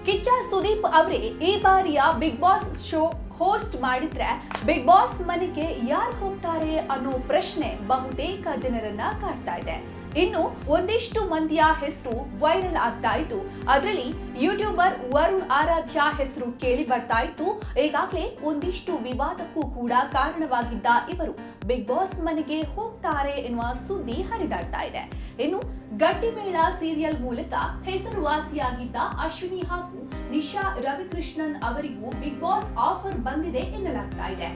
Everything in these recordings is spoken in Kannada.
ಕಿಚ್ಚ ಸುದೀಪ್ ಅವರೇ ಈ ಬಾರಿಯ ಬಿಗ್ ಬಾಸ್ ಶೋ ಹೋಸ್ಟ್ ಮಾಡಿದ್ರೆ ಬಿಗ್ ಬಾಸ್ ಮನೆಗೆ ಯಾರು ಹೋಗ್ತಾರೆ ಅನ್ನೋ ಪ್ರಶ್ನೆ ಬಹುತೇಕ ಜನರನ್ನ ಕಾಡ್ತಾ ಇದೆ. ಇನ್ನು ಒಂದಿಷ್ಟು ಮಂದಿಯ ಹೆಸರು ವೈರಲ್ ಆಗ್ತಾ ಇತ್ತು. ಅದರಲ್ಲಿ ಯೂಟ್ಯೂಬರ್ ವರುಣ್ ಆರಾಧ್ಯ ಹೆಸರು ಕೇಳಿ ಬರ್ತಾ ಇತ್ತು. ಈಗಾಗಲೇ ಒಂದಿಷ್ಟು ವಿವಾದಕ್ಕೂ ಕೂಡ ಕಾರಣವಾಗಿದ್ದ ಇವರು ಬಿಗ್ ಬಾಸ್ ಮನೆಗೆ ಹೋಗ್ತಾರೆ ಎನ್ನುವ ಸುದ್ದಿ ಹರಿದಾಡ್ತಾ ಇದೆ. ಇನ್ನು ಗಟ್ಟಿಮೇಳ ಸೀರಿಯಲ್ ಮೂಲಕ ಹೆಸರುವಾಸಿಯಾಗಿದ್ದ ಅಶ್ವಿನಿ ಹಾಗೂ ನಿಶಾ ರವಿಕೃಷ್ಣನ್ ಅವರಿಗೂ ಬಿಗ್ ಬಾಸ್ ಆಫರ್ ಬಂದಿದೆ ಎನ್ನಲಾಗ್ತಾ ಇದೆ.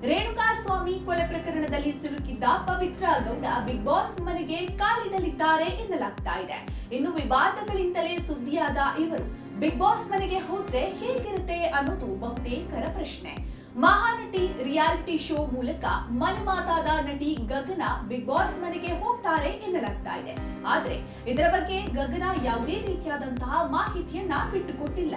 ರೇಣುಕಾಸ್ವಾಮಿ ಕೊಲೆ ಪ್ರಕರಣದಲ್ಲಿ ಸಿಲುಕಿದ್ದ ಪವಿತ್ರ ಗೌಡ ಬಿಗ್ ಬಾಸ್ ಮನೆಗೆ ಕಾಲಿಡಲಿದ್ದಾರೆ ಎನ್ನಲಾಗ್ತಾ ಇದೆ. ಇನ್ನು ವಿವಾದಗಳಿಂದಲೇ ಸುದ್ದಿಯಾದ ಇವರು ಬಿಗ್ ಬಾಸ್ ಮನೆಗೆ ಹೋದ್ರೆ ಹೇಗಿರುತ್ತೆ ಅನ್ನೋದು ಬಹುತೇಕರ ಪ್ರಶ್ನೆ. ಮಹಾನಟಿ ರಿಯಾಲಿಟಿ ಶೋ ಮೂಲಕ ಮನೆ ಮಾತಾದ ನಟಿ ಗಗನ ಬಿಗ್ ಬಾಸ್ ಮನೆಗೆ ಹೋಗ್ತಾರೆ ಎನ್ನಲಾಗ್ತಾ ಇದೆ. ಆದ್ರೆ ಇದರ ಬಗ್ಗೆ ಗಗನ ಯಾವುದೇ ರೀತಿಯಾದಂತಹ ಮಾಹಿತಿಯನ್ನ ಬಿಟ್ಟುಕೊಟ್ಟಿಲ್ಲ.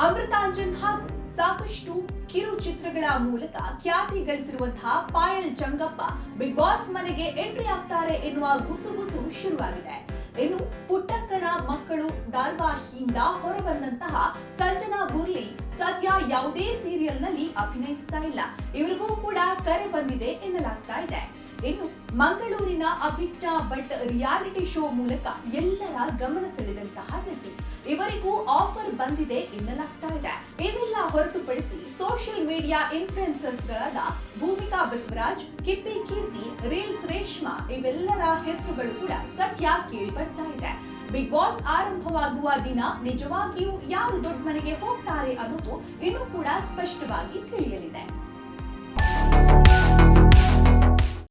ಅಮೃತಾಂಜನ್ ಹಾಗೂ ಸಾಕಷ್ಟು ಕಿರು ಚಿತ್ರಗಳ ಮೂಲಕ ಖ್ಯಾತಿ ಗಳಿಸಿರುವಂತಹ ಪಾಯಲ್ ಚಂಗಪ್ಪ ಬಿಗ್ ಬಾಸ್ ಮನೆಗೆ ಎಂಟ್ರಿ ಆಗ್ತಾರೆ ಎನ್ನುವ ಗುಸುಗುಸು ಶುರುವಾಗಿದೆ. ಇನ್ನು ಪುಟ್ಟಕ್ಕನ ಮಕ್ಕಳು ಧಾರಾವಾಹಿಯಿಂದ ಹೊರಬಂದಂತಹ ಸಂಜನಾ ಬುರ್ಲಿ ಸದ್ಯ ಯಾವುದೇ ಸೀರಿಯಲ್ ನಲ್ಲಿ ಅಭಿನಯಿಸ್ತಾ ಇಲ್ಲ. ಇವರಿಗೂ ಕೂಡ ಕರೆ ಬಂದಿದೆ ಎನ್ನಲಾಗ್ತಾ ಇದೆ. ಇನ್ನು ಮಂಗಳೂರಿನ ಅಭಿಜ್ಞಾ ಭಟ್ ರಿಯಾಲಿಟಿ ಶೋ ಮೂಲಕ ಎಲ್ಲರ ಗಮನ ಸೆಳೆದಂತಹ ನಟಿ, ಇವರಿಗೂ ಆಫರ್ ಬಂದಿದೆ ಎನ್ನಲಾಗ್ತಾ ಇದೆ. ಇವೆಲ್ಲ ಹೊರತುಪಡಿಸಿ ಸೋಷಿಯಲ್ ಮೀಡಿಯಾ ಇನ್ಫ್ಲುಯೆನ್ಸರ್ಸ್ ಗಳಾದ ಭೂಮಿಕಾ ಬಸವರಾಜ್, ಕಿಪ್ಪಿ ಕೀರ್ತಿ, ರೀಲ್ಸ್ ರೇಷ್ಮಾ ಇವೆಲ್ಲರ ಹೆಸರುಗಳು ಕೂಡ ಸದ್ಯ ಕೇಳಿ ಬರ್ತಾ ಇದೆ. ಬಿಗ್ ಬಾಸ್ ಆರಂಭವಾಗುವ ದಿನ ನಿಜವಾಗಿಯೂ ಯಾರು ದೊಡ್ಡ ಮನೆಗೆ ಹೋಗ್ತಾರೆ ಅನ್ನೋದು ಇನ್ನೂ ಕೂಡ ಸ್ಪಷ್ಟವಾಗಿ ತಿಳಿಯಲಿದೆ.